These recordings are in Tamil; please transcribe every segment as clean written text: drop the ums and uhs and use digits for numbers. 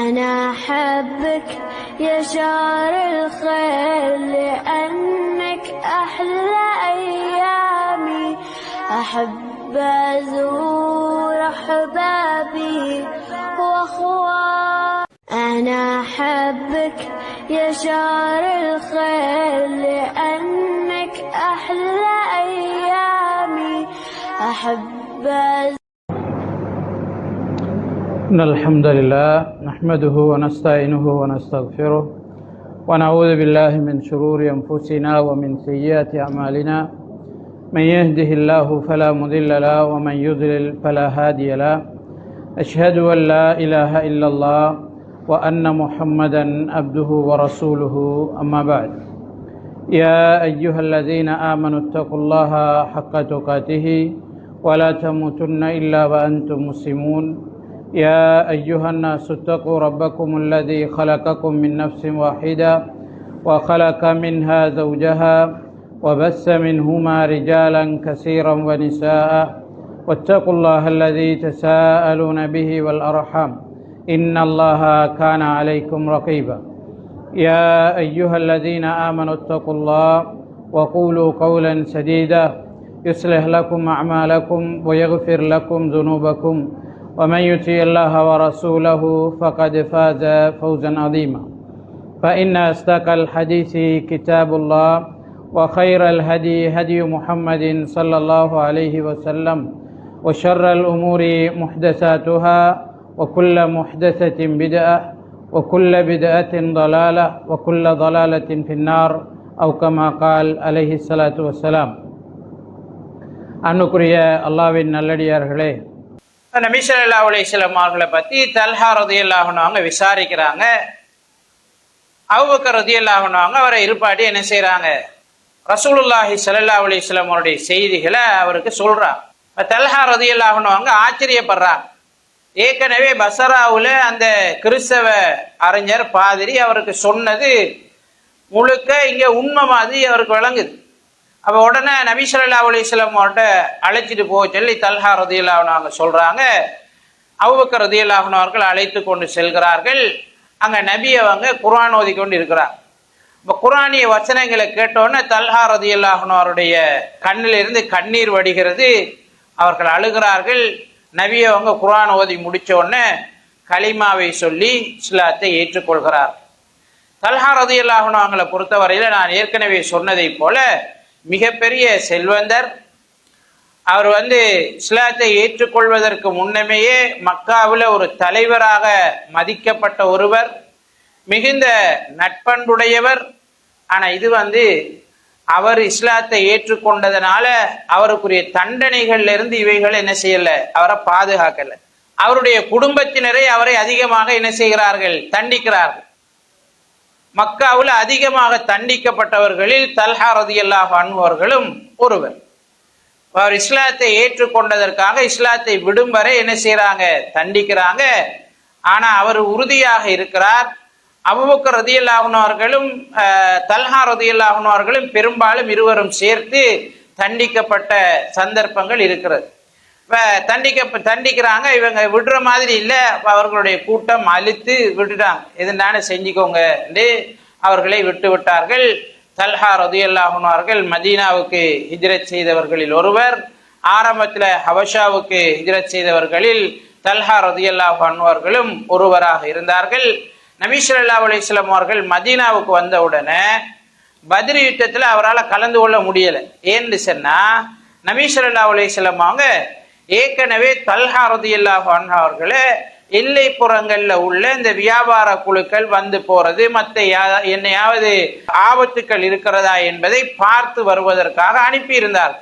أنا أحبك يا شهر الخير لأنك أحلى أيامي أحب أزور أحبابي وأخواني أنا أحبك يا شهر الخير لأنك أحلى أيامي أحب إن الحمد لله نحمده ونستعينه ونستغفره ونعوذ بالله من شرور أنفسنا ومن سيئات أعمالنا من يهده الله فلا مضل له ومن يضلل فلا هادي له أشهد أن لا إله إلا الله وأن محمدا عبده ورسوله أما بعد يا أيها الذين آمنوا اتقوا الله حق تقاته ولا تموتن إلا وأنتم مسلمون يا أيها الناس اتقوا ربكم الذي خلقكم من نفس واحدة وخلق منها زوجها وبث منهما رجالا كثيرا ونساء واتقوا الله الذي تساءلون به والأرحام إن الله كان عليكم رقيبا يا أيها الذين آمنوا اتقوا الله وقولوا قولا سديدا يصلح لكم أعمالكم ويغفر لكم ذنوبكم ومن يطع الله ورسوله فقد فاز فوزا عظيما فإن أصدق الحديث كتاب الله وخير الهدي هدي محمد صلى الله عليه وسلم وشر الأمور محدثاتها وكل محدثة بدعة وكل بدعة ضلالة وكل ضلالة في النار أو كما قال عليه الصلاة والسلام அன்னுக்குரிய அல்லாஹ்வின் நல்லடியார்களே, நபி ஸல்லல்லாஹு அலைஹி வஸல்லம் அவர்களை பற்றி தல்ஹா ரலியல்லாஹு அன்ஹு விசாரிக்கிறாங்க. அபூபக்கர் ரலியல்லாஹு அன்ஹு அவரை இருப்பாட்டி என்ன செய்கிறாங்க, ரசூலுல்லாஹி ஸல்லல்லாஹு அலைஹி வஸல்லம் அவருடைய செய்திகளை அவருக்கு சொல்கிறாங்க. தல்ஹா ரலியல்லாஹு அன்ஹு ஆச்சரியப்படுறாங்க. ஏற்கனவே பசராவில் அந்த கிறிஸ்தவ அறிஞர் பாதிரி அவருக்கு சொன்னது முழுக்க இங்கே உண்மை மாதிரி அவருக்கு விளங்குது. அப்போ உடனே நபி ஸல்லல்லாஹு அலைஹி வஸல்லம் அவர்கிட்ட அழைச்சிட்டு போக சொல்லி தல்ஹா ரலியல்லாஹு அன்ஹு சொல்கிறாங்க. அபூபக்கர் ரலியல்லாஹு அன்ஹு அவர்கள் அழைத்து கொண்டு செல்கிறார்கள். அங்கே நபி அவங்க குர்ஆன் ஓதி கொண்டு இருக்கிறார். இப்போ குர்ஆனிய வசனங்களை கேட்டோன்னே தல்ஹா ரலியல்லாஹு அன்ஹு அவருடைய கண்ணிலிருந்து கண்ணீர் வடிகிறது. அவர்கள் அழுகிறார்கள். நபி அவங்க குர்ஆன் ஓதி முடித்தோடனே கலிமாவை சொல்லி இஸ்லாத்தை ஏற்றுக்கொள்கிறார். தல்ஹா ரலியல்லாஹு அன்ஹு அவங்களை பொறுத்தவரையில் நான் ஏற்கனவே சொன்னதை போல மிகப்பெரிய செல்வந்தர். அவர் இஸ்லாத்தை ஏற்றுக்கொள்வதற்கு முன்னமேயே மக்காவில் ஒரு தலைவராக மதிக்கப்பட்ட ஒருவர், மிகுந்த நட்பண்புடையவர். ஆனால் இது அவர் இஸ்லாத்தை ஏற்றுக்கொண்டதனால அவருக்குரிய தண்டனைகள்ல இவைகள் என்ன செய்யல, அவரை பாதுகாக்கல. அவருடைய குடும்பத்தினரை அவரை அதிகமாக என்ன செய்கிறார்கள், தண்டிக்கிறார்கள். மக்காவில் அதிகமாக தண்டிக்கப்பட்டவர்களில் தல்ஹா ரலியல்லாஹு அன்ஹு அவர்களும் ஒருவர். அவர் இஸ்லாத்தை ஏற்றுக்கொண்டதற்காக இஸ்லாத்தை விடும் வரை என்ன செய்யறாங்க, தண்டிக்கிறாங்க. ஆனா அவர் உறுதியாக இருக்கிறார். அபூபக்கர் ரலியல்லாஹு அன்ஹு அவர்களும் தல்ஹா ரலியல்லாஹு அன்ஹு அவர்களும் பெரும்பாலும் இருவரும் சேர்த்து தண்டிக்கப்பட்ட சந்தர்ப்பங்கள் இருக்கிறது. தண்டிக்கிறாங்க. இவங்க விடுற மாதிரி இல்லை. அவர்களுடைய கூட்டம் அழுத்து விட்டுட்டாங்க. எதுனால செஞ்சுக்கோங்க என்று அவர்களை விட்டு விட்டார்கள். தல்ஹா ரலியல்லாஹு அன்ஹு அவர்கள் மதீனாவுக்கு ஹிஜ்ரத் செய்தவர்களில் ஒருவர். ஆரம்பத்தில் ஹபஷாவுக்கு ஹிஜ்ரத் செய்தவர்களில் தல்ஹா ரலியல்லாஹு அன்ஹு அவர்களும் ஒருவராக இருந்தார்கள். நபி ஸல்லல்லாஹு அலைஹி வஸல்லம் அவர்கள் மதீனாவுக்கு வந்த உடனே பத்ர் யுத்தத்தில் அவரால் கலந்து கொள்ள முடியலை. ஏன்னு சொன்னா நபி ஸல்லல்லாஹு அலைஹி வஸல்லம் அவங்க ஏற்கனவே தல்ஹா ரலியல்லாஹு அன்ஹு அவர்களே எல்லைப்புறங்களில் உள்ள இந்த வியாபார குழுக்கள் வந்து போறது, மற்ற என்னையாவது ஆபத்துக்கள் இருக்கிறதா என்பதை பார்த்து வருவதற்காக அனுப்பியிருந்தார்.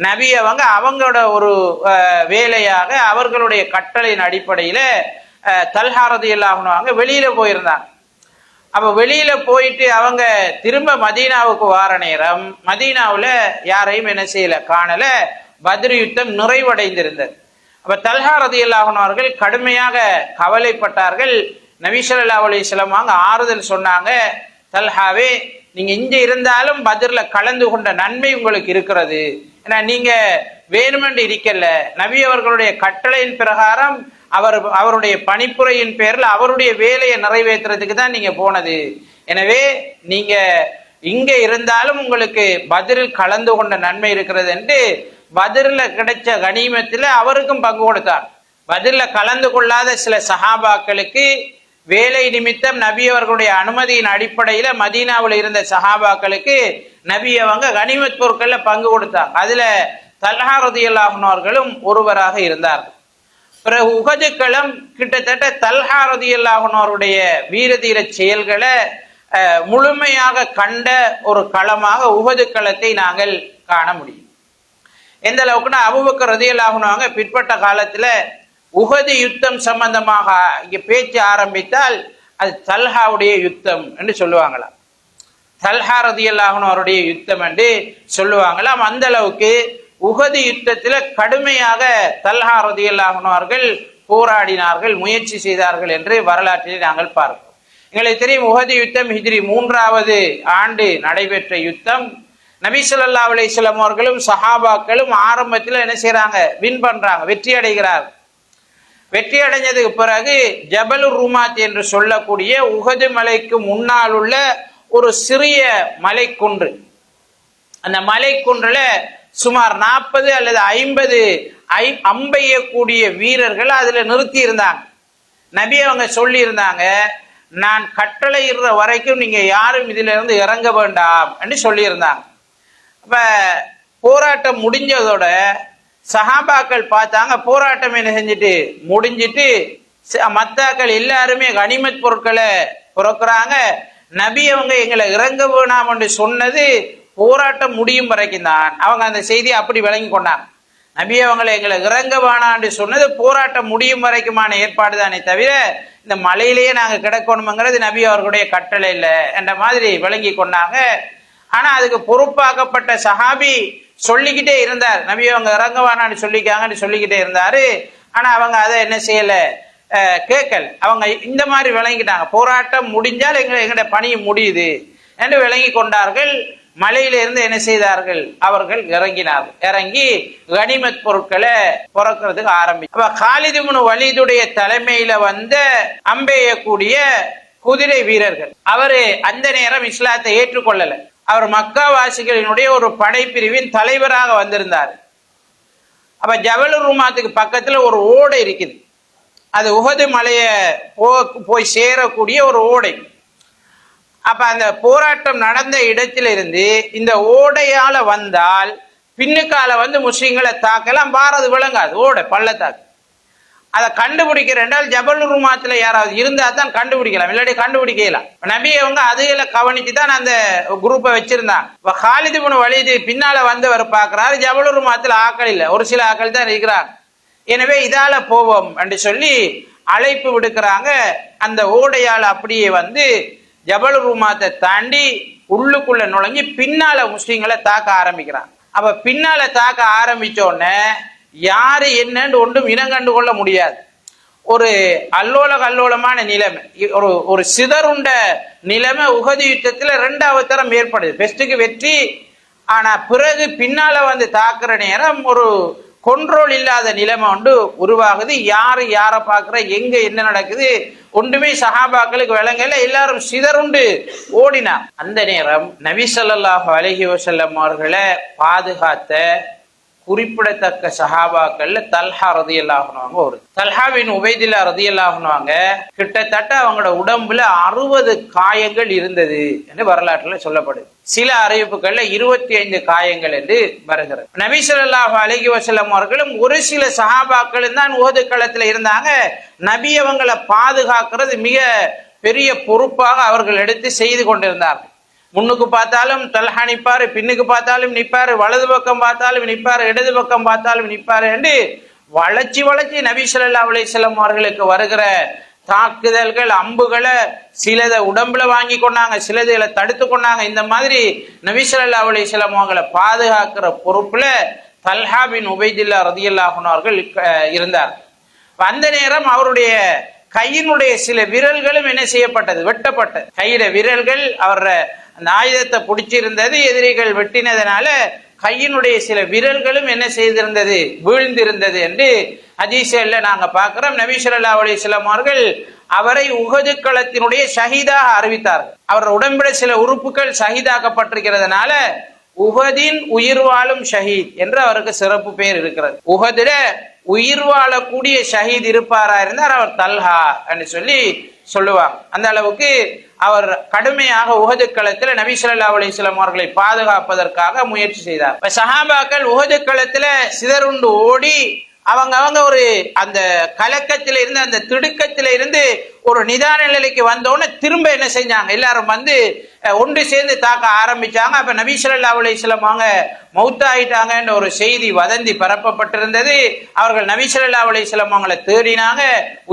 நபி அவங்களோட ஒரு வேலையாக அவர்களுடைய கட்டளையின் அடிப்படையில தல்ஹா ரலியல்லாஹு அன்ஹு வெளியில போயிருந்தாங்க. அப்ப வெளியில போயிட்டு அவங்க திரும்ப மதீனாவுக்கு வார நேரம் மதீனாவுல யாரையும் என்ன செய்யல, காணல. பத்ர் யுத்தம் நிறைவடைந்திருந்தது. அப்ப தல்ஹா ரலியல்லாஹு அன்ஹு அவர்கள் கடுமையாக கவலைப்பட்டார்கள். நபி ஸல்லல்லாஹு அலைஹி வஸல்லம் ஆறுதல் சொன்னாங்க. தல்ஹாவே, நீங்க இங்க இருந்தாலும் பத்ர்ல கலந்து கொண்ட நன்மை உங்களுக்கு இருக்கிறது. ஏன்னா நீங்க வேணுமென்று இருக்கல, நபி அவர்களுடைய கட்டளையின் பிரகாரம் அவருடைய பணிப்புரையின் பேரில் அவருடைய வேலையை நிறைவேற்றுறதுக்கு தான் நீங்க போனது. எனவே நீங்க இங்க இருந்தாலும் உங்களுக்கு பத்ரில் கலந்து கொண்ட நன்மை இருக்கிறது என்று பத்ரில் கிடைச்ச கனிமத்தில் அவருக்கும் பங்கு கொடுத்தார். பத்ரில் கலந்து கொள்ளாத சில சஹாபாக்களுக்கு வேலை நிமித்தம் நபி அவர்களுடைய அனுமதியின் அடிப்படையில மதீனாவில் இருந்த சஹாபாக்களுக்கு நபி அவங்க கனிமத் பொருட்கள்ல பங்கு கொடுத்தார். அதுல தல்ஹா ரலியல்லாஹு அன்ஹு அவர்களும் ஒருவராக இருந்தார். பிறகு உஹது களம் கிட்டத்தட்ட தல்ஹா ரலியல்லாஹு அன்ஹு அவருடைய வீரதீர செயல்களை முழுமையாக கண்ட ஒரு களமாக உஹது களத்தை நாங்கள் காண முடியும். எந்த அளவுக்குன்னா அபூபக்கர் ரலியல்லாஹு அன்ஹு பிற்பட்ட காலத்துல உஹது யுத்தம் சம்பந்தமாக இங்க பேச்சு ஆரம்பித்தால் அது தல்ஹாவுடைய யுத்தம் என்று சொல்லுவாங்களாம். தல்ஹா ரலியல்லாஹு அன்ஹு அவருடைய யுத்தம் என்று சொல்லுவாங்களாம். அந்த அளவுக்கு உஹது யுத்தத்தில் கடுமையாக தல்ஹா ரலியல்லாஹு அன்ஹு அவர்கள் போராடினார்கள், முயற்சி செய்தார்கள் என்று வரலாற்றில் நாங்கள் பார்க்கிறோம். எங்களுக்கு தெரியும் உஹது யுத்தம் ஹிஜ்ரி 3வது ஆண்டு நடைபெற்ற யுத்தம். நபி ஸல்லல்லாஹு அலைஹி வஸல்லம் அவர்களும் சஹாபாக்களும் ஆரம்பத்தில் என்ன செய்யறாங்க, வின் பண்றாங்க, வெற்றி அடைகிறார். வெற்றி அடைஞ்சதுக்கு பிறகு ஜபலுர் ருமாத் என்று சொல்லக்கூடிய உஹது மலைக்கு முன்னால் உள்ள ஒரு சிறிய மலைக்குன்று, அந்த மலைக்குன்றுல சுமார் 40 அல்லது 50 அம்பெய்யக்கூடிய வீரர்கள் அதுல நிறுத்தி இருந்தாங்க. நபி அவங்க சொல்லி இருந்தாங்க, நான் கட்டளை இடுற வரைக்கும் நீங்க யாரும் இதுல இருந்து இறங்க வேண்டாம் என்று சொல்லி இருந்தாங்க. அப்ப போராட்டம் முடிஞ்சதோட சஹாபாக்கள் பார்த்தாங்க, போராட்டம் என்ன செஞ்சுட்டு முடிஞ்சிட்டு மத்தாக்கள் எல்லாருமே கனிமத் பொருட்களை புறக்குறாங்க. நபி அவங்க எங்களை இறங்க வேணாம் என்று சொன்னது போராட்டம் முடியும் வரைக்கும் தான். அவங்க அந்த செய்தியை அப்படி விளங்கி கொண்டாங்க. நபி அவங்களை எங்களை இறங்க வேணான்னு சொன்னது போராட்டம் முடியும் வரைக்குமான ஏற்பாடு தானே தவிர இந்த மலையிலேயே நாங்க கிடக்கணுங்கிறது நபி அவர்களுடைய கட்டளை இல்லை என்ற மாதிரி விளங்கி கொண்டாங்க. ஆனா அதுக்கு பொறுப்பாக்கப்பட்ட சஹாபி சொல்லிக்கிட்டே இருந்தார், நபி அவங்க இறங்க வேணான்னு சொல்லிக்காங்கன்னு சொல்லிக்கிட்டே இருந்தாரு. ஆனா அவங்க அதை என்ன செய்யல, கேட்கல. அவங்க இந்த மாதிரி விளங்கிட்டாங்க, போராட்டம் முடிஞ்சால் எங்களுடைய பணி முடியுது என்று விளங்கி கொண்டார்கள். மலையிலிருந்து என்ன செய்தார்கள், அவர்கள் இறங்கினார்கள். இறங்கி கனிமத் பொருட்களை புறக்கிறதுக்கு ஆரம்பிச்சு காலித் இப்னு வலீதுடைய தலைமையில வந்த அம்பெய்யக்கூடிய குதிரை வீரர்கள், அவரு அந்த நேரம் இஸ்லாத்தை ஏற்றுக்கொள்ளல. அவர் மக்கா வாசிகளினுடைய ஒரு படைப்பிரிவின் தலைவராக வந்திருந்தார். அப்ப ஜபலுர் ருமாத்துக்கு பக்கத்துல ஒரு ஓடை இருக்குது, அது உஹது மலைய போய் சேரக்கூடிய ஒரு ஓடை. அப்ப அந்த போராட்டம் நடந்த இடத்திலிருந்து இந்த ஓடையால வந்தால் பின்னுக்கால வந்து முஸ்லிம்களை தாக்கலாம், பாரது விளங்காது, ஓடை பள்ளத்தாக்கு. அதை கண்டுபிடிக்கிற என்றால் ஜபலுர் ருமாத்துல யாராவது இருந்தா தான் கண்டுபிடிக்கலாம், இல்லாட்டி கண்டுபிடிக்கலாம். நபி அவங்க அதுகளை கவனிச்சு தான் அந்த குரூப்பை வச்சிருந்தாங்க. காலித் இப்னு வலீது பின்னால வந்தவர் பார்க்கிறாரு, ஜபலுர் ருமாத்துல ஆக்கள் இல்லை, ஒரு சில ஆக்கள் தான் இருக்கிறாங்க. எனவே இதால போவோம் என்று சொல்லி அழைப்பு விடுக்கிறாங்க. அந்த ஓடையால அப்படியே வந்து ஜபலுர் ருமாத்தை தாண்டி உள்ளுக்குள்ள நுழைஞ்சு பின்னால முஸ்லிம்களை தாக்க ஆரம்பிக்கிறாங்க. அப்ப பின்னால தாக்க ஆரம்பிச்சோடனே யாரு என்னன்னு ஒன்றும் இனங்கண்டு கொள்ள முடியாது. ஒரு அல்லோல கல்லோலமான நிலைமை, ஒரு சிதறுண்ட நிலைமை உஹது யுத்தத்துல 2வது தரம் ஏற்படுது. பெஸ்டுக்கு வெற்றி, ஆனா பிறகு பின்னால வந்து தாக்குற நேரம் ஒரு கொண்ட்ரோல் இல்லாத நிலைமை ஒன்று உருவாகுது. யாரு யாரை பார்க்கிற, எங்க என்ன நடக்குது ஒன்றுமே சஹாபாக்களுக்கு விளங்கல, எல்லாரும் சிதறுண்டு ஓடினா. அந்த நேரம் நபி ஸல்லல்லாஹு அலைஹி வஸல்லம் அவர்களை பாதுகாத்த குறிப்பிடத்தக்க சஹாபாக்கள்ல தல்ஹா ரலியல்லாஹு அன்ஹு ஒரு தல்ஹா பின் உபைதுல்லா ரலியல்லாஹு அன்ஹு கிட்டத்தட்ட அவங்களோட உடம்புல 60 காயங்கள் இருந்தது என்று வரலாற்றுல சொல்லப்படுது. சில அறிவிப்புகள்ல 25 காயங்கள் என்று வருகிறது. நபி ஸல்லல்லாஹு அலைஹி வஸல்லம் அவர்களும் ஒரு சில சஹாபாக்களும் தான் உஹது களத்துல இருந்தாங்க. நபி அவங்களை பாதுகாக்கிறது மிக பெரிய பொறுப்பாக அவர்கள் எடுத்து செய்து கொண்டிருந்தார்கள். முன்னுக்கு பார்த்தாலும் தல்ஹா நிப்பாரு, பின்னுக்கு பார்த்தாலும் நிப்பாரு, வலது பக்கம் பார்த்தாலும் நிப்பாரு, இடது பக்கம் பார்த்தாலும் நிப்பாரு என்று வளைச்சி வளைச்சி நபி ஸல்லல்லாஹு அலைஹி வஸல்லம் அவர்களுக்கு வருகிற தாக்குதல்கள் அம்புகளை சிலதை உடம்புல வாங்கி கொண்டாங்க, சிலதுகளை தடுத்து கொண்டாங்க. இந்த மாதிரி நபி ஸல்லல்லாஹு அலைஹி வஸல்லம் அவங்களை பாதுகாக்கிற பொறுப்புல தல்ஹா பின் உபைதுல்லா ரலியல்லாஹு அன்ஹு அவர்கள் இருந்தார். அந்த நேரம் அவருடைய கையினுடைய சில விரல்களும் என்ன செய்யப்பட்டது, வெட்டப்பட்டது. கையில விரல்கள் அவர அந்த ஆயுதத்தை பிடிச்சிருந்தது, எதிரிகள் வெட்டினதுனால கையினுடைய சில விரல்களும் என்ன செய்திருந்தது, வீழ்ந்திருந்தது என்று ஹதீஸ்ல நாங்க பார்க்கிறோம், நபி ஸல்லல்லாஹு அலைஹி வஸல்லம் அவர்கள் அவரை உஹது களத்தினுடைய ஷஹீதாக அறிவித்தார்கள். அவர் உடம்பிட சில உறுப்புகள் ஷஹீதாக்கப்பட்டிருக்கிறதுனால உஹதின் உயிர் வாழும் ஷஹீத் என்று அவருக்கு சிறப்பு பெயர் இருக்கிறது. உஹதுல உயிர் வாழக்கூடிய ஷஹீத் இருப்பாரா இருந்தார் அவர் தல்ஹா என்று சொல்லி சொல்லுவாங்க. அந்த அளவுக்கு அவர் கடுமையாக உஹது களத்துல நபி ஸல்லல்லாஹு அலைஹி வஸல்லம் அவர்களை பாதுகாப்பதற்காக முயற்சி செய்தார். சஹாபாக்கள் உஹது களத்துல சிதறுண்டு ஓடி அவங்க ஒரு அந்த கலக்கத்தில இருந்து அந்த திடுக்கத்தில இருந்து ஒரு நிதான நிலைக்கு வந்தோன்னு திரும்ப என்ன செஞ்சாங்க, எல்லாரும் வந்து ஒன்று சேர்ந்து தாக்க ஆரம்பிச்சாங்க. அப்ப நபி ஸல்லல்லாஹு அலைஹி வஸல்லம் அவங்க மௌத்தாயிட்டாங்கன்ற ஒரு செய்தி வதந்தி பரப்பப்பட்டிருந்தது. அவர்கள் நபி ஸல்லல்லாஹு அலைஹி வஸல்லம் அவங்களை தேடினாங்க,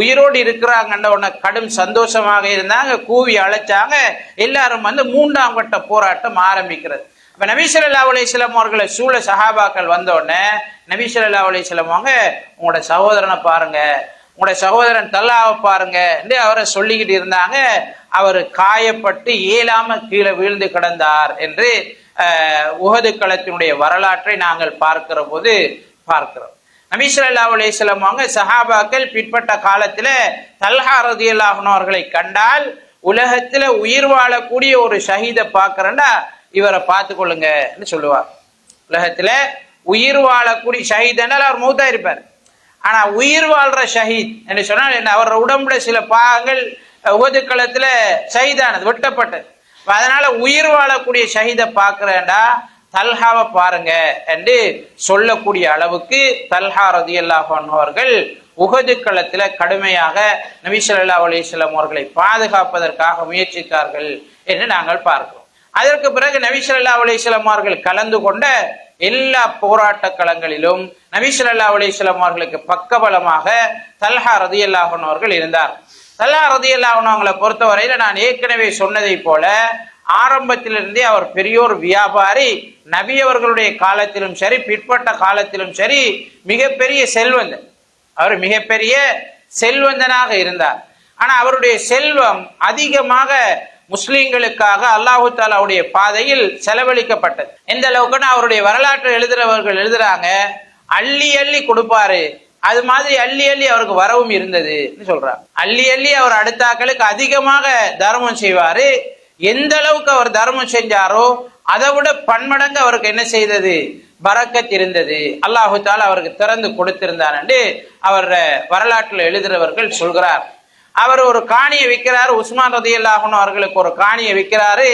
உயிரோடு இருக்கிறாங்கன்ற உடனே கடும் சந்தோஷமாக இருந்தாங்க, கூவி அழைச்சாங்க. எல்லாரும் வந்து 3ஆம் கட்ட போராட்டம் ஆரம்பிக்கிறது. அப்ப நபி ஸல்லல்லாஹு அலைஹி வஸல்லம் அவர்களை சூழ சஹாபாக்கள் வந்த உடனே நபி ஸல்லல்லாஹு அலைஹி வஸல்லம் அவங்க உங்களோட சகோதரனை பாருங்க, உங்களோட சகோதரன் தல்லாவை பாருங்க என்று அவரை சொல்லிக்கிட்டு இருந்தாங்க. அவர் காயப்பட்டு இயலாம கீழே வீழ்ந்து கிடந்தார் என்று உஹது களத்தினுடைய வரலாற்றை நாங்கள் பார்க்கிற போது பார்க்கிறோம். நபி ஸல்லல்லாஹு அலைஹி வஸல்லம் அவங்க சஹாபாக்கள் பிற்பட்ட காலத்துல தல்ஹா ரலியல்லாஹு அன்ஹு அவர்களை கண்டால் உலகத்துல உயிர் வாழக்கூடிய ஒரு ஷஹீதை பார்க்கிறேன்டா இவரை பார்த்து கொள்ளுங்க சொல்லுவார். உலகத்துல உயிர் வாழக்கூடிய ஷஹீத் என்றால் அவர் மௌத்தா இருப்பார். ஆனா உயிர் வாழ்ற ஷஹீத் என்று சொன்னால் அவர் உடம்புல சில பாகங்கள் உஹது களத்துல ஷஹீதானது, வெட்டப்பட்டது. அதனால உயிர் வாழக்கூடிய ஷஹீதை பார்க்கிறேன்டா தல்ஹாவை பாருங்க என்று சொல்லக்கூடிய அளவுக்கு தல்ஹா ரலியல்லாஹு அன்ஹு அவர்கள் உஹது களத்துல கடுமையாக நபி ஸல்லல்லாஹு அலைஹி வஸல்லம் அவர்களை பாதுகாப்பதற்காக முயற்சித்தார்கள் என்று நாங்கள் பார்க்கிறோம். அதற்கு பிறகு நபி ஸல்லல்லாஹு அலைஹி வஸல்லம் அவர்கள் கலந்து கொண்ட எல்லா போராட்ட களங்களிலும் நபி ஸல்லல்லாஹு அலைஹி வஸல்லம் அவர்களுக்கு பக்கபலமாக தல்ஹா ரலியல்லாஹு அன்ஹு அவர்கள் இருந்தார். தல்ஹா ரலியல்லாஹு அன்ஹு அவங்களை பொறுத்தவரையில நான் ஏற்கனவே சொன்னதை போல ஆரம்பத்திலிருந்தே அவர் பெரியோர் வியாபாரி, நபி அவர்களுடைய காலத்திலும் சரி பிற்பட்ட காலத்திலும் சரி மிகப்பெரிய செல்வந்தன். அவர் மிகப்பெரிய செல்வந்தனாக இருந்தார். ஆனா அவருடைய செல்வம் அதிகமாக முஸ்லிம்களுக்காக அல்லாஹு தஆலாவுடைய பாதையில் செலவழிக்கப்பட்டது. எந்த அளவுக்குன்னா அவருடைய வரலாற்றை எழுதுறவர்கள் எழுதுறாங்க, அள்ளி அள்ளி கொடுப்பாரு, அது மாதிரி அள்ளி அள்ளி அவருக்கு வரவும் இருந்தது சொல்றாங்க. அள்ளி அள்ளி அவர் அடுத்தாக்களுக்கு அதிகமாக தர்மம் செய்வாரு. எந்த அளவுக்கு அவர் தர்மம் செஞ்சாரோ அதை விட பன்மடங்கு அவருக்கு என்ன செய்தது, பரக்கத் இருந்தது. அல்லாஹு தஆலா அவருக்கு திறந்து கொடுத்திருந்தார் என்று அவர் வரலாற்றில் எழுதுறவர்கள் சொல்கிறார். அவர் ஒரு காணியை விற்கிறார். உஸ்மான் ரலியல்லாஹு அன்ஹு அவர்களுக்கு ஒரு காணியை விற்கிறாரு.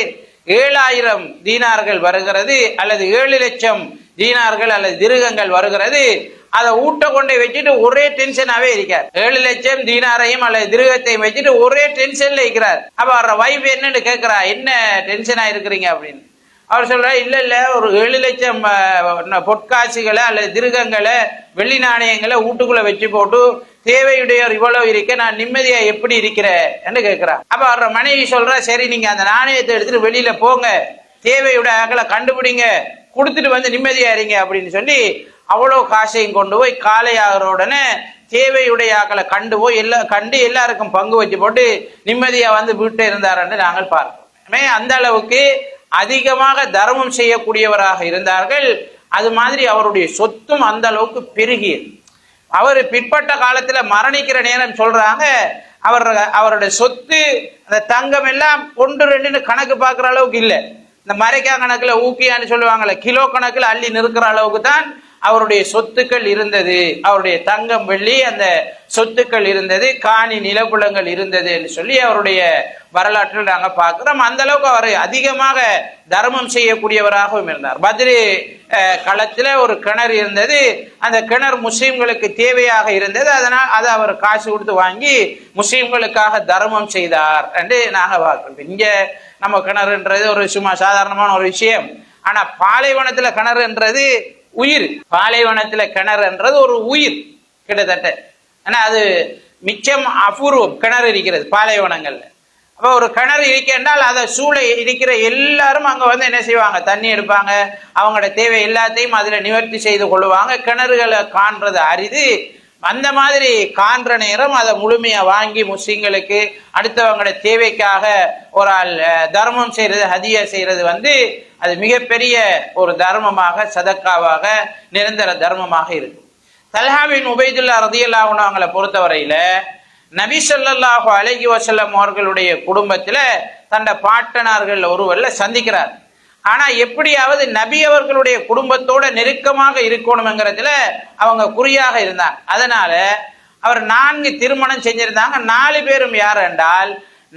7000 தீனார்கள் வருகிறது, அல்லது 7 லட்சம் தீனார்கள் அல்லது திருகங்கள் வருகிறது. அதை ஊட்ட கொண்டே வச்சுட்டு ஒரே டென்ஷனாவே இருக்கார். 7 லட்சம் தீனாரையும் அல்லது திருகத்தையும் வச்சுட்டு ஒரே டென்ஷன்ல இருக்கிறார். அப்ப அவரோட வைஃப் என்னன்னு கேட்கிறா, என்ன டென்ஷனா இருக்கிறீங்க அப்படின்னு. அவர் சொல்ற, இல்ல ஒரு 7 லட்சம் பொற்காசுகளை அல்லது திருகங்களை வெள்ளி நாணயங்களை வீட்டுக்குள்ள வச்சு போட்டு தேவையுடைய இவ்வளவு இருக்க நான் நிம்மதியா எப்படி இருக்கிறேன் என்று கேட்கிறார். அப்ப அவரோட மனைவி சொல்ற, சரி நீங்க அந்த நாணயத்தை எடுத்துட்டு வெளியில போங்க, தேவையுடைய ஆக்களை கண்டுபிடிங்க, கொடுத்துட்டு வந்து நிம்மதியா இருங்க அப்படின்னு சொல்லி அவ்வளவு காசையும் கொண்டு போய் காலை ஆகிற உடனே தேவையுடைய ஆக்களை கண்டு எல்லாருக்கும் பங்கு வச்சு போட்டு நிம்மதியா வந்து வீட்டை இருந்தார் என்று நாங்கள் பார்க்கிறோம். அந்த அளவுக்கு அதிகமாக தர்மம் செய்யக்கூடியவராக இருந்தார்கள். அது மாதிரி அவருடைய சொத்தும் அந்த அளவுக்கு பெருகியது. அவர் பிற்பட்ட காலத்துல மரணிக்கிற நேரம் சொல்றாங்க, அவருடைய சொத்து அந்த தங்கம் எல்லாம் 1-2 கணக்கு பார்க்கிற அளவுக்கு இல்லை. இந்த மரைக்கா கணக்குல ஊக்கியான்னு சொல்லுவாங்கல்ல, கிலோ கணக்குல அள்ளி நிற்கிற அளவுக்கு தான் அவருடைய சொத்துக்கள் இருந்தது. அவருடைய தங்கம் வெள்ளி அந்த சொத்துக்கள் இருந்தது, காணி நிலப்புலங்கள் இருந்தது என்று சொல்லி அவருடைய வரலாற்றில் நாங்க பார்க்கிறோம். அந்த அளவுக்கு அவர் அதிகமாக தர்மம் செய்யக்கூடியவராகவும் இருந்தார். பத்ரு களத்துல ஒரு கிணறு இருந்தது, அந்த கிணறு முஸ்லிம்களுக்கு தேவையாக இருந்தது. அதனால் அதை அவர் காசு கொடுத்து வாங்கி முஸ்லிம்களுக்காக தர்மம் செய்தார் என்று நாங்க பார்க்கிறோம். இங்க நம்ம கிணறுன்றது ஒரு சும்மா சாதாரணமான ஒரு விஷயம். ஆனா பாலைவனத்துல கிணறுன்றது உயிர். பாலைவனத்துல கிணறுன்றது ஒரு உயிர் கிட்டத்தட்ட. ஆனா அது மிச்சம் அபூர்வம் கிணறு இருக்கிறது பாலைவனங்கள்ல. அப்ப ஒரு கிணறு இருக்கின்றால் அதை சூழ இருக்கிற எல்லாரும் அங்க வந்து என்ன செய்வாங்க, தண்ணி எடுப்பாங்க, அவங்களோட தேவை எல்லாத்தையும் அதுல நிவர்த்தி செய்து கொள்ளுவாங்க. கிணறுகளை காண்றது அரிது. அந்த மாதிரி காண்ற நேரம் அதை முழுமையா வாங்கி முஸ்லிம்களுக்கு அடுத்தவங்களோட தேவைக்காக ஒரு ஆள் தர்மம் செய்யறது, ஹதியா செய்யறது வந்து அது மிகப்பெரிய ஒரு தர்மமாக, சதக்காவாக, நிரந்தர தர்மமாக இருக்கு. தல்ஹா பின் உபைதுல்லா ரலியல்லாஹு அன்ஹு அவங்களை பொறுத்தவரையில நபி ஸல்லல்லாஹு அலைஹி வஸல்லம் அவர்களுடைய குடும்பத்துல தன்னுடைய பாட்டனார்கள் ஒருவர்ல சந்திக்கிறார். ஆனா எப்படியாவது நபி அவர்களுடைய குடும்பத்தோட நெருக்கமாக இருக்கணும்ங்கிறதுல அவங்க குறியாக இருந்தாங்க. அதனால அவர் 4 திருமணம் செஞ்சிருந்தாங்க. 4 பேரும் யார் என்றால்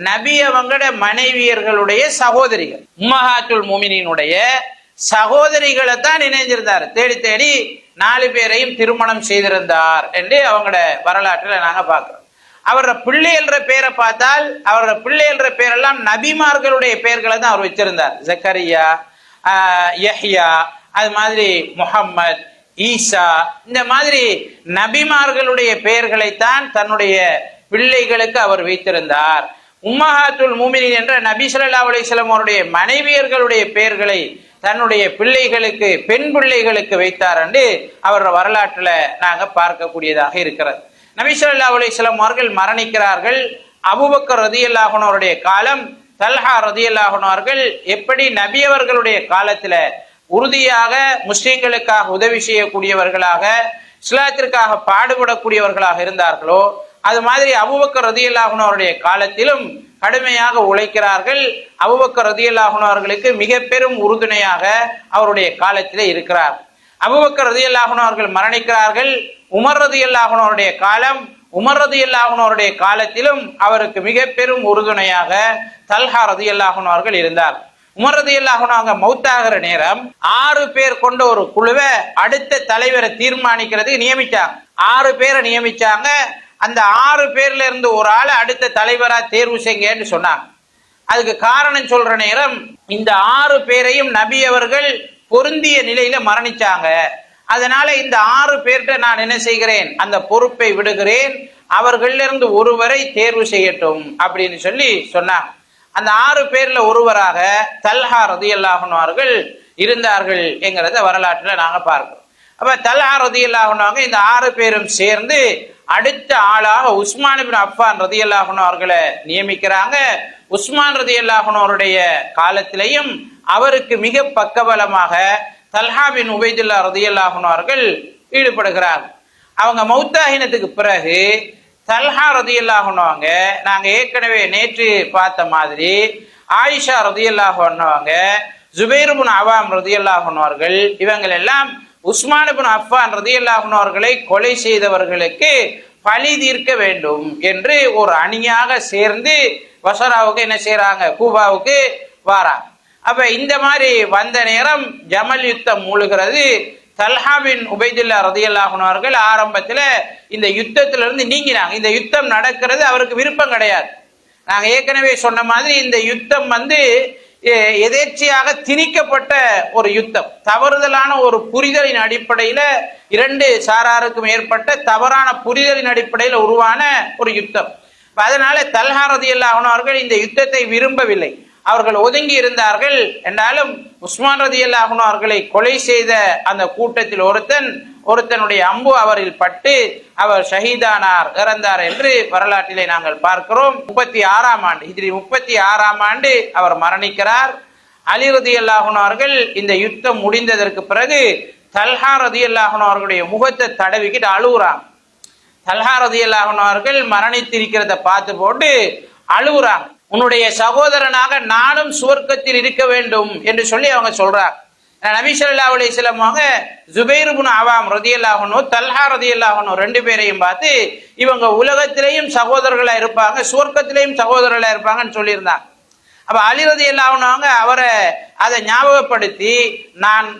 நபி அவங்களோட மனைவியர்களுடைய சகோதரிகள், உம்மஹாத்துல் முஃமினீனுடைய சகோதரிகளை தான் இணைஞ்சிருந்தார். தேடி தேடி 4 பேரையும் திருமணம் செய்திருந்தார் என்று அவங்களோட வரலாற்றில் நாங்க பார்க்கிறோம். அவரோட பிள்ளைன்ற பேரை பார்த்தால் அவரோட பிள்ளைன்ற பேரெல்லாம் நபிமார்களுடைய பெயர்களை தான் அவர் வச்சிருந்தார். ஜக்கரியா, யஹ்யா, அது மாதிரி முஹம்மத், ஈசா, இந்த மாதிரி நபிமார்களுடைய பெயர்களைத்தான் தன்னுடைய பிள்ளைகளுக்கு அவர் வைத்திருந்தார். உம்மஹாத்துல் முஃமினீன் என்ற நபி ஸல்லல்லாஹு அலைஹி வஸல்லம் அவருடைய மனைவியர்களுடைய பெயர்களை தன்னுடைய பிள்ளைகளுக்கு, பெண் பிள்ளைகளுக்கு வைத்தார் என்று அவரோட வரலாற்றில் நாங்க பார்க்கக்கூடியதாக இருக்கிறது. நபி ஸல்லல்லாஹு அலைஹி வஸல்லம் அவர்கள் மரணிக்கிறார்கள். அபூபக்கர் ரலியல்லாஹு அன்ஹு அவருடைய காலம், தல்ஹா ரலியல்லாஹு அன்ஹு அவர்கள் எப்படி நபி அவர்களுடைய காலத்துல உறுதியாக முஸ்லிம்களுக்காக உதவி செய்யக்கூடியவர்களாக, இஸ்லாத்திற்காக பாடுபடக்கூடியவர்களாக இருந்தார்களோ, அது மாதிரி அபூபக்கர் ரலியல்லாஹு அன்ஹு அவருடைய காலத்திலும் கடுமையாக உழைக்கிறார்கள். அபூபக்கர் ரலியல்லாஹு அன்ஹு அவர்களுக்கு மிக பெரும் உறுதுணையாக அவருடைய காலத்திலே இருக்கிறார். அபூபக்கர் ரலியல்லாஹு அன்ஹு அவர்கள் மரணிக்கிறார்கள். உமர் ரலியல்லாஹு அன்ஹு அவருடைய காலம், உமர் ரலியல்லாஹு அன்ஹு அவருடைய காலத்திலும் அவருக்கு மிக பெரும் உறுதுணையாக தல்ஹா ரலியல்லாஹு அன்ஹு அவர்கள் இருந்தார். உமர் ரலியல்லாஹு அன்ஹு அவங்க மௌத்தாகிற நேரம் 6 பேர் கொண்ட ஒரு குழுவை அடுத்த தலைவரை தீர்மானிக்கிறதுக்கு நியமிச்சாங்க. 6 பேரை நியமிச்சாங்க. அந்த 6 பேர்ல இருந்து ஒரு ஆளை அடுத்த தலைவரா தேர்வு செய்யுங்கன்னு சொன்னாங்க. அதுக்கு காரணம் சொல்ற நேரம் இந்த 6 பேரையும் நபி அவர்கள் பொருந்திய நிலையில மரணிச்சாங்க. அதனால இந்த 6 பேர்கிட்ட நான் என்ன செய்கிறேன், அந்த பொறுப்பை விடுகிறேன், அவர்களிலிருந்து ஒருவரை தேர்வு செய்யட்டும் அப்படின்னு சொல்லி சொன்னாங்க. அந்த 6 பேர்ல ஒருவராக தல்ஹா ரலியல்லாஹு அன்ஹு அவர்கள் இருந்தார்கள் என்கிறத வரலாற்றுல நாங்க பார்க்கிறோம். அப்ப தல்ஹா ரலியல்லாஹு அன்ஹு இந்த 6 பேரும் சேர்ந்து அடுத்த ஆளாக உஸ்மான் இப்னு அஃபான் ரலியல்லாஹு அன்ஹு அவர்களை நியமிக்கிறாங்க. உஸ்மான் ரலியல்லாஹு அன்ஹு அவருடைய காலத்திலையும் அவருக்கு மிக பக்கபலமாக தல்ஹா பின் உபைதுல்லா ரலியல்லாஹு அன்ஹு அவர்கள் ஈடுபடுகிறார். அவங்க மௌத்தாகினத்துக்கு பிறகு தல்ஹா ரலியல்லாஹு அன்ஹு அவங்க நாங்க ஏற்கனவே நேற்று பார்த்த மாதிரி ஆயிஷா ரலியல்லாஹு அன்ஹு அவங்க, ஜுபைர் இப்னு அவாம் ரலியல்லாஹு அன்ஹு அவர்கள், இவங்கள் எல்லாம் உஸ்மான் இப்னு அஃபான் ரலியல்லாஹு அன்ஹு அவர்களை கொலை செய்தவர்களுக்கு பழி தீர்க்க வேண்டும் என்று ஒரு அணியாக சேர்ந்து பஸ்ராவுக்கு என்ன செய்யறாங்க, கூபாவுக்கு வாராங்க. அப்ப இந்த மாதிரி வந்த நேரம் ஜமல் யுத்தம் மூழ்கிறது. தல்ஹா பின் உபைதுல்லா ரலியல்லாஹு அன்ஹு அவர்கள் ஆரம்பத்துல இந்த யுத்தத்திலிருந்து நீங்கினாங்க. இந்த யுத்தம் நடக்கிறது அவருக்கு விருப்பம் கிடையாது. நாங்க ஏற்கனவே சொன்ன மாதிரி இந்த யுத்தம் எதேச்சையாக திணிக்கப்பட்ட ஒரு யுத்தம், தவறுதலான ஒரு புரிதலின் அடிப்படையில 2 சாராருக்கும் ஏற்பட்ட தவறான புரிதலின் அடிப்படையில் உருவான ஒரு யுத்தம். அதனால தல்ஹா ரலியல்லாஹு அன்ஹு அவர்கள் இந்த யுத்தத்தை விரும்பவில்லை. அவர்கள் ஒதுங்கி இருந்தார்கள். என்றாலும் உஸ்மான் ரலியல்லாஹு அன்ஹு அவர்களை கொலை செய்த அந்த கூட்டத்தில் ஒருத்தனுடைய அம்பு அவரில் பட்டு அவர் ஷஹீதானார், இறந்தார் என்று வரலாற்றிலே நாங்கள் பார்க்கிறோம். 36ஆம் ஆண்டு, ஹிஜ்ரி 36ஆம் ஆண்டு அவர் மரணிக்கிறார். அலி ரலியல்லாஹு அன்ஹு அவர்கள் இந்த யுத்தம் முடிந்ததற்கு பிறகு தல்ஹா ரலியல்லாஹு அன்ஹு அவர்களுடைய முகத்தை தடவிக்கிட்டு அழுகுறாங்க. தல்ஹா ரலியல்லாஹு அன்ஹு அவர்கள் மரணித்திருக்கிறத பார்த்து போட்டு அழுகுறாங்க. உன்னுடைய சகோதரனாக நானும் சுவர்க்கத்தில் இருக்க வேண்டும் என்று சொல்லி அவங்க சொல்றாங்க. நபி ஸல்லல்லாஹு அலைஹி வஸல்லம் அவங்க ஜுபைர் இப்னு அவாம் ரலியல்லாஹு அன்ஹு, தல்ஹா ரலியல்லாஹு அன்ஹு 2 பேரையும் பார்த்து இவங்க உலகத்திலேயும் சகோதரர்களா இருப்பாங்க, சுவர்க்கத்திலேயும் சகோதரர்களா இருப்பாங்கன்னு சொல்லியிருந்தாங்க. அப்ப அலி ரலியல்லாஹு அன்ஹு அவங்க அவரை அதை ஞாபகப்படுத்தி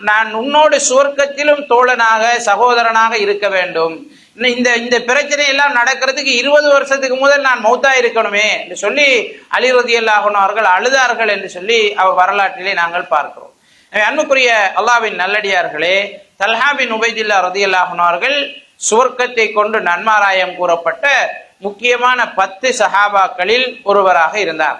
நான் உன்னோடு சுவர்க்கத்திலும் தோழனாக சகோதரனாக இருக்க வேண்டும், இந்த பிரச்சனை எல்லாம் நடக்கிறதுக்கு 20 வருஷத்துக்கு முதல் நான் மௌத்தா இருக்கணுமே என்று சொல்லி அலி ரலியல்லாஹு அன்ஹு அவர்கள் அழுதார்கள் என்று சொல்லி வரலாற்றிலே நாங்கள் பார்க்கிறோம். அன்புக்குரிய அல்லாஹ்வின் நல்லடியார்களே, தல்ஹா பின் உபைதுல்லா ரலியல்லாஹு அன்ஹு அவர்கள் சுவர்க்கத்தை கொண்டு நன்மாராயம் கூறப்பட்ட முக்கியமான 10 சஹாபாக்களில் ஒருவராக இருந்தார்.